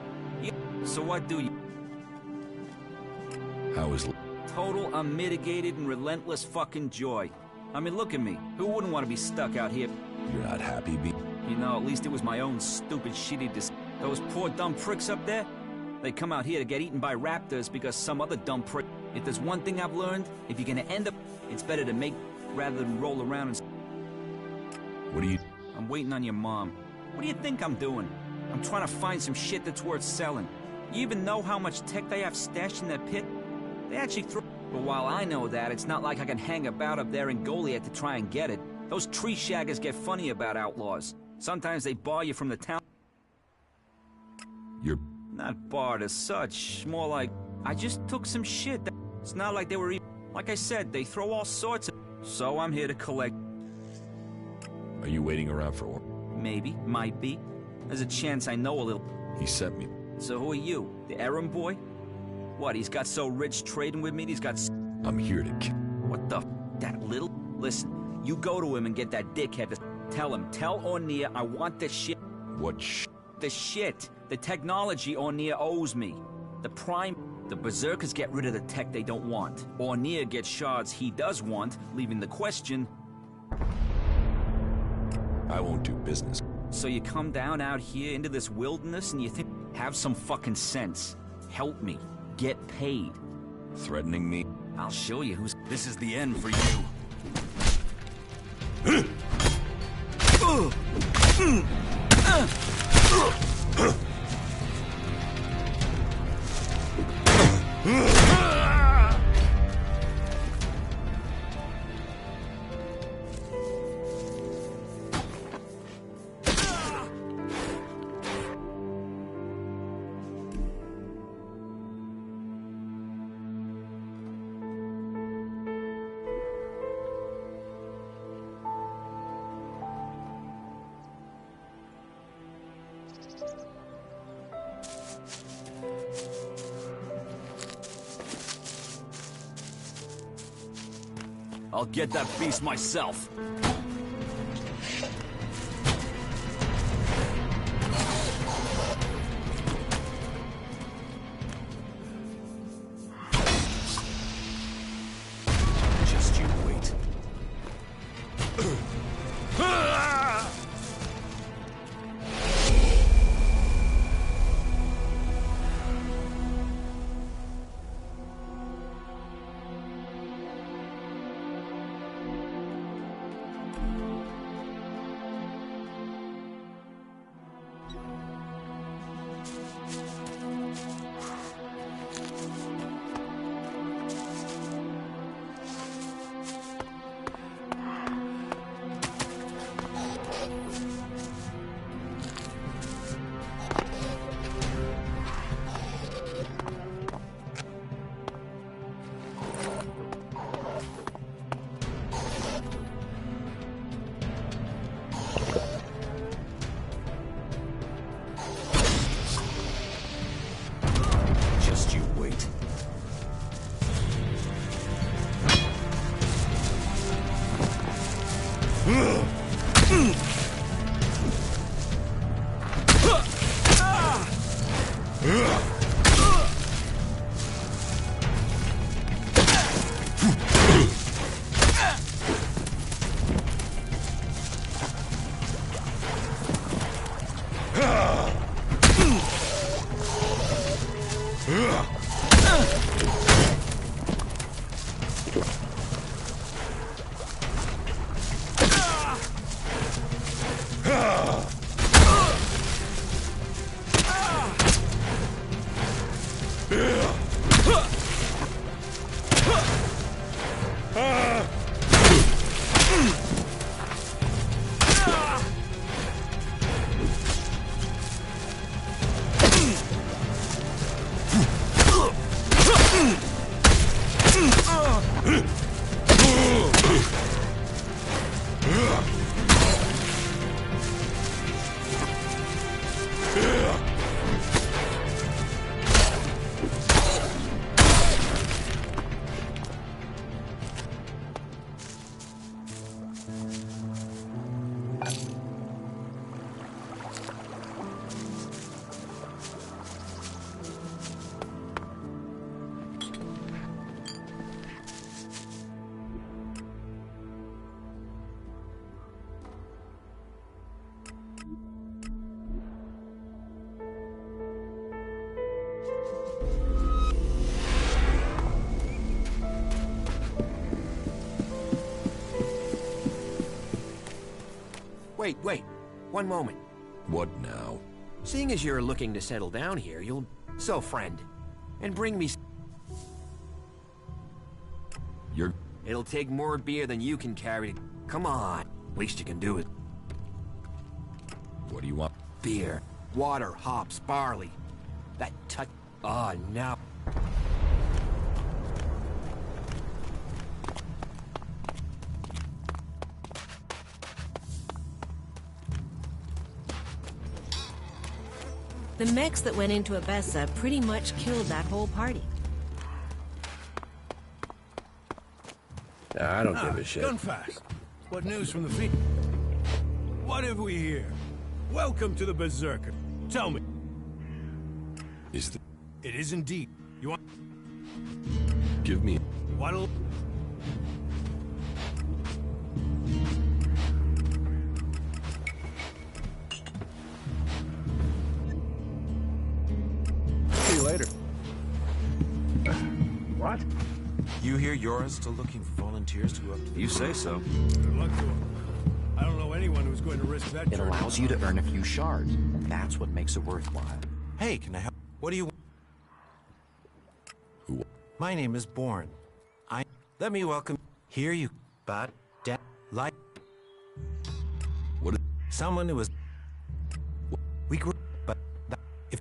So what do you... How is... Total, unmitigated, and relentless fucking joy. I mean, look at me. Who wouldn't want to be stuck out here? You're not happy, B? You know, at least it was my own stupid, shitty Those poor dumb pricks up there? They come out here to get eaten by raptors because some other dumb prick... If there's one thing I've learned, if you're gonna end up... It's better to make... rather than roll around and... What are you... I'm waiting on your mom. What do you think I'm doing? I'm trying to find some shit that's worth selling. You even know how much tech they have stashed in that pit? They actually throw... But while I know that, it's not like I can hang about up there in Goliath to try and get it. Those tree shaggers get funny about outlaws. Sometimes they bar you from the town... You're... Not barred as such, more like... I just took some shit. It's not like they were even... Like I said, they throw all sorts of... So I'm here to collect... Are you waiting around for... Maybe, might be. There's a chance I know a little... He sent me... So who are you? The errand boy? What, he's got so rich trading with me he's got... I'm here to... What the... That little... Listen, you go to him and get that dickhead to... Tell him, tell Ornia I want the shit... What sh... The shit. The technology Ornia owes me. The prime... The Berserkers get rid of the tech they don't want. Ornia gets shards he does want, leaving the question... I won't do business. So you come down out here into this wilderness and you think... Have some fucking sense. Help me. Get paid. Threatening me? I'll show you who's... This is the end for you. I'll get that beast myself. Wait. One moment. What now? Seeing as you're looking to settle down here, you'll... So, friend, and bring me... You're... It'll take more beer than you can carry. Come on. Least you can do it. What do you want? Beer. Water, hops, barley. That touch... Oh, now... The mechs that went into Abessa pretty much killed that whole party. I don't give a shit. Gunfast. What news from the field? What have we here? Welcome to the Berserker. Tell me. Is the... It is indeed. You want... Give me... What'll... See you later. What? You hear Yora's still looking for volunteers to go up to the... You say so. Good luck to him. I don't know anyone who's going to risk that. It allows you to earn a few shards, and that's what makes it worthwhile. Hey, can I help? What do you... Who? My name is Born. Let me welcome... Here you... But... Like... What? Someone who was... We grew... But... If...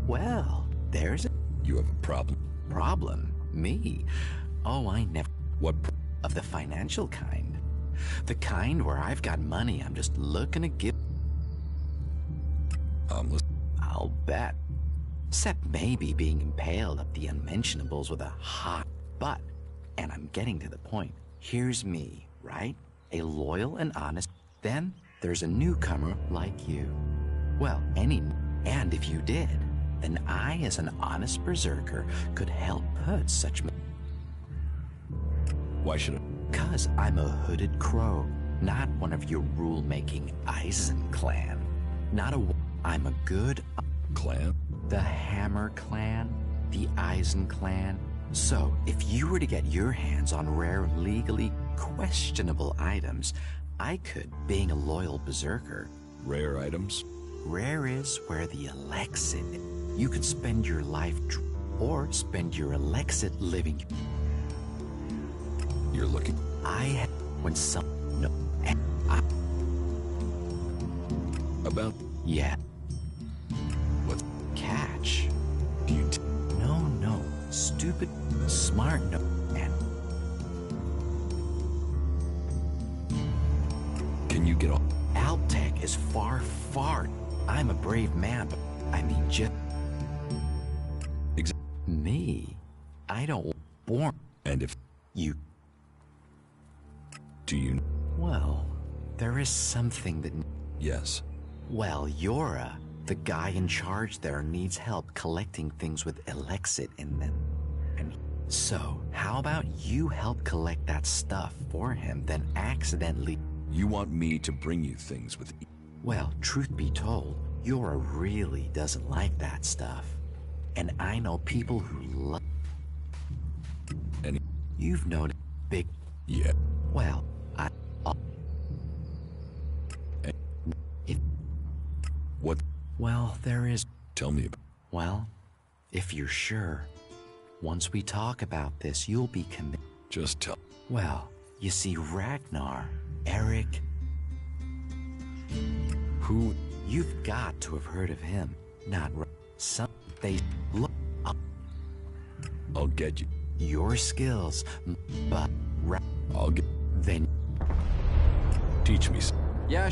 Well, there's a... You have a problem? Problem? Me? Oh, I never... What? Of the financial kind. The kind where I've got money I'm just looking to give... I'll bet. Except maybe being impaled up the unmentionables with a hot butt. And I'm getting to the point. Here's me, right? A loyal and honest... Then there's a newcomer like you. Well, and if you did, then I, as an honest berserker, could help put such... Why should I? 'Cause I'm a hooded crow, not one of your rule-making Eisen clan. I'm a good... Clan? The Hammer clan, the Eisen clan. So, if you were to get your hands on rare, legally questionable items, I could, being a loyal berserker... Rare items? Rare is where the Alexid... You could spend your life... or spend your Alexid living... You're looking... When some... No... About... Yeah. What? Catch. You... No. Stupid... Smart no... And... Can you get on? Alptech is far... I'm a brave man, but I mean, just... Me? I don't... Born... And if... You... Do you... Well, there is something that... Yes. Well, Yora, the guy in charge there, needs help collecting things with Elexit in them. And so, how about you help collect that stuff for him, then accidentally... You want me to bring you things with... Well, truth be told, Yora really doesn't like that stuff. And I know people who love... Any... You've known big... Yeah. Well, What? Well, there is... Tell me about... Well, if you're sure, once we talk about this, you'll be convinced. Just tell... Well, you see, Ragnar, Eric... Who? You've got to have heard of him. Not... Some... They... Look... I'll get you. Your skills, but... I'll get... Then... Teach me... Yeah,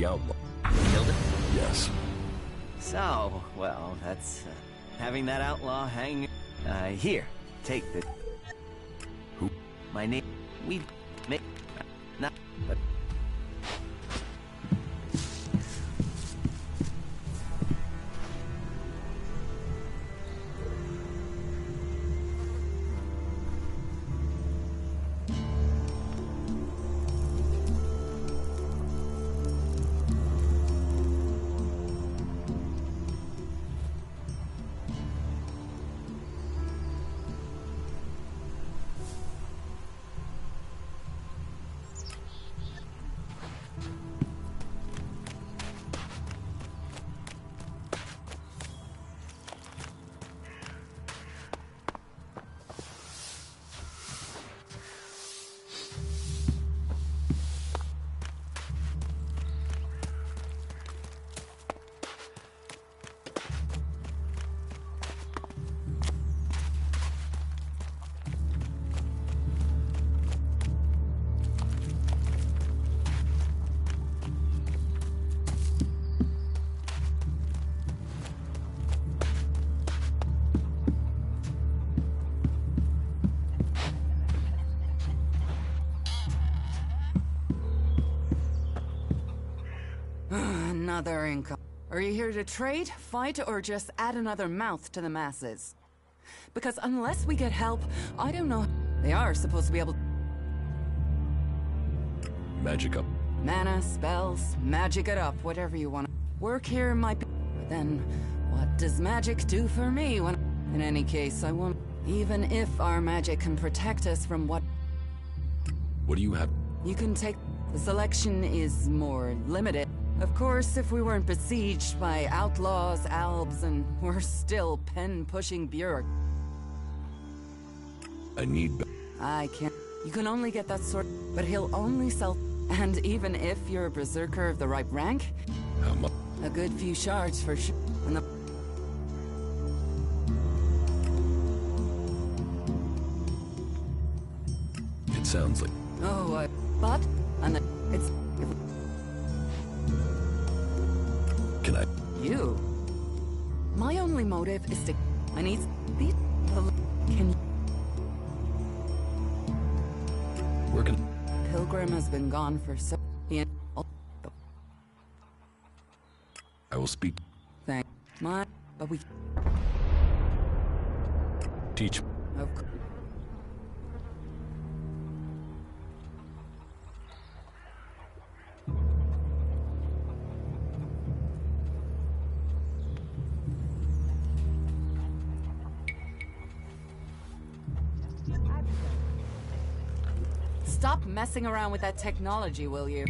The outlaw. Killed it? Yes. So, well, that's having that outlaw hang. Here, take the. Who? My name. We make. Not. But. Another income. Are you here to trade, fight, or just add another mouth to the masses? Because unless we get help, I don't know. They are supposed to be able... Magic up. Mana, spells, magic it up, whatever you want. Work here might be... But then, what does magic do for me when... In any case, I won't... Even if our magic can protect us from what... What do you have? You can take... The selection is more limited. Of course, if we weren't besieged by outlaws, albs, and we're still pen-pushing bureaucrats. I need... I can't... You can only get that sort... But he'll only sell... And even if you're a berserker of the right rank... How much? A good few shards for sure. And the... It sounds like... Oh, but... And the... It's... Can I... You? My only motive is to... I need... Beat... Can you... Where can... Pilgrim has been gone for so... I will speak... Thank... My... But we... Teach... Of course. Stop messing around with that technology, will you?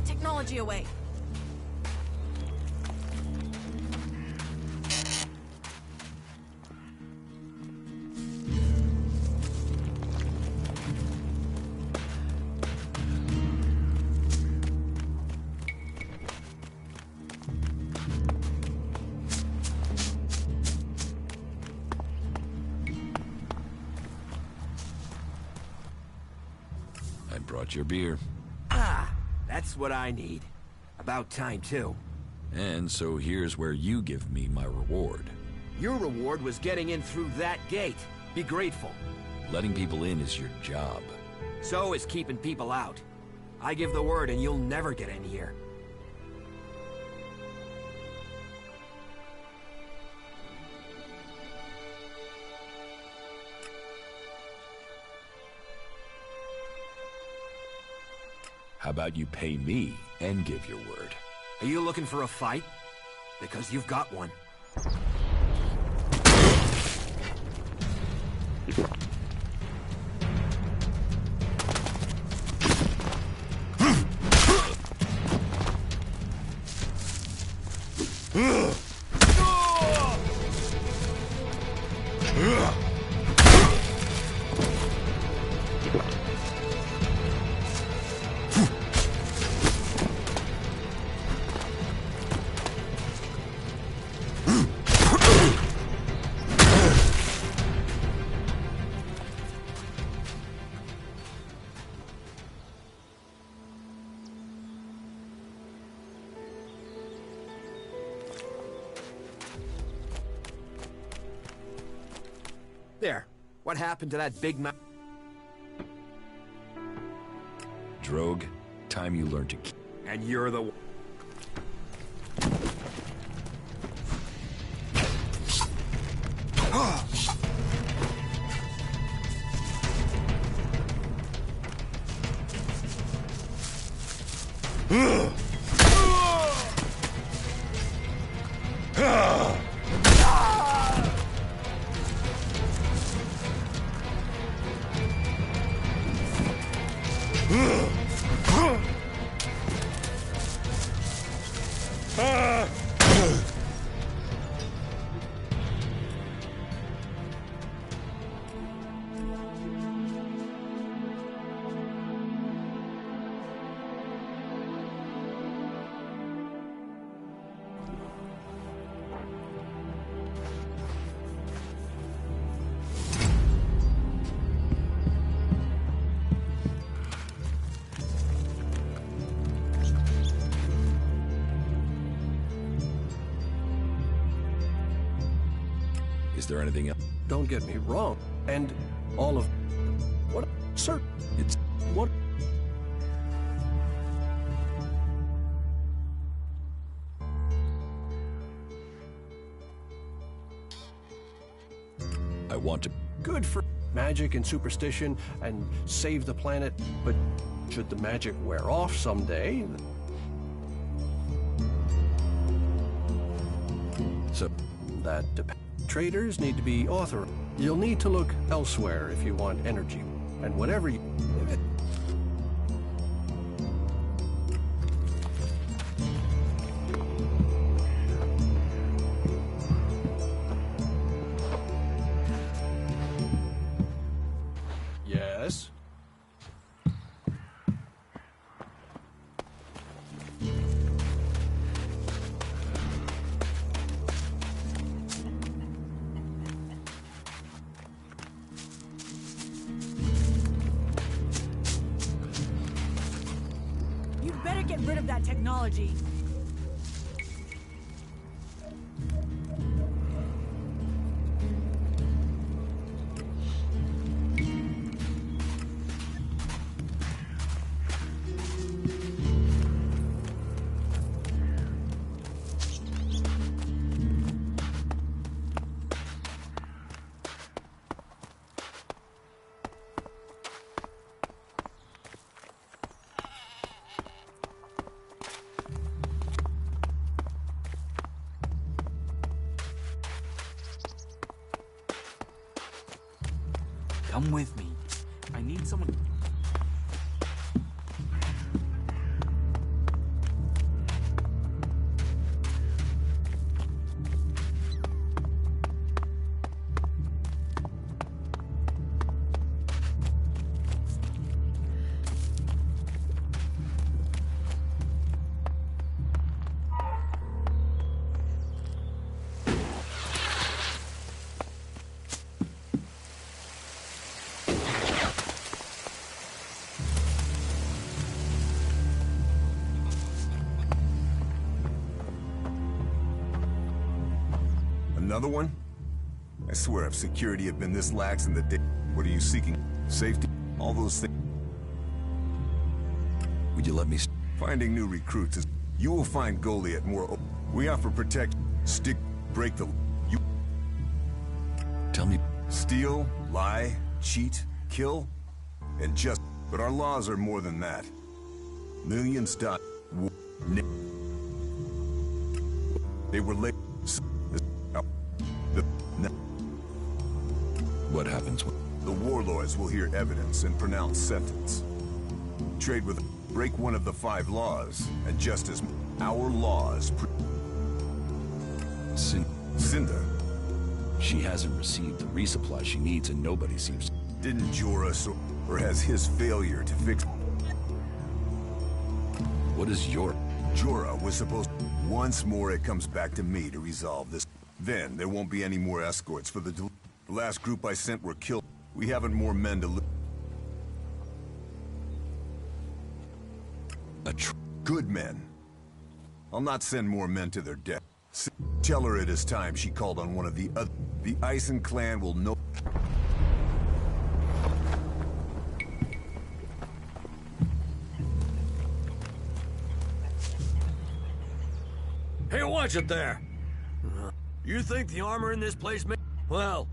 Technology away. I brought your beer. That's what I need. About time, too. And so here's where you give me my reward. Your reward was getting in through that gate. Be grateful. Letting people in is your job. So is keeping people out. I give the word and you'll never get in here. How about you pay me and give your word? Are you looking for a fight? Because you've got one. There. What happened to that big ma- Drogue, time you learn to keep. And you're the... Is there anything else? Don't get me wrong. And all of... What? Sir? It's... What? I want to... Good for magic and superstition and save the planet, but should the magic wear off someday... So... That depends. Traders need to be authorized. You'll need to look elsewhere if you want energy. And whatever you... Yes? You'd better get rid of that technology. Come with me. I need someone... Another one? I swear if security had been this lax in the day... What are you seeking? Safety? All those things... Would you let me... Finding new recruits is... You will find Goliath more... We offer protection. Stick... Break the... You... Tell me... Steal, lie, cheat, kill, and just... But our laws are more than that. Millions die... They were late... What happens when... The warlords will hear evidence and pronounce sentence. Trade with... Break one of the 5 laws, and just as... Our laws... Cinda. She hasn't received the resupply she needs and nobody seems... Didn't Jorah or has his failure to fix... What is your... Jorah was supposed... Once more it comes back to me to resolve this. Then there won't be any more escorts for the... The last group I sent were killed. We haven't more men to... Good men. I'll not send more men to their death. Tell her it is time she called on one of the other... The Ison clan will know... Hey, watch it there! You think the armor in this place may... Well...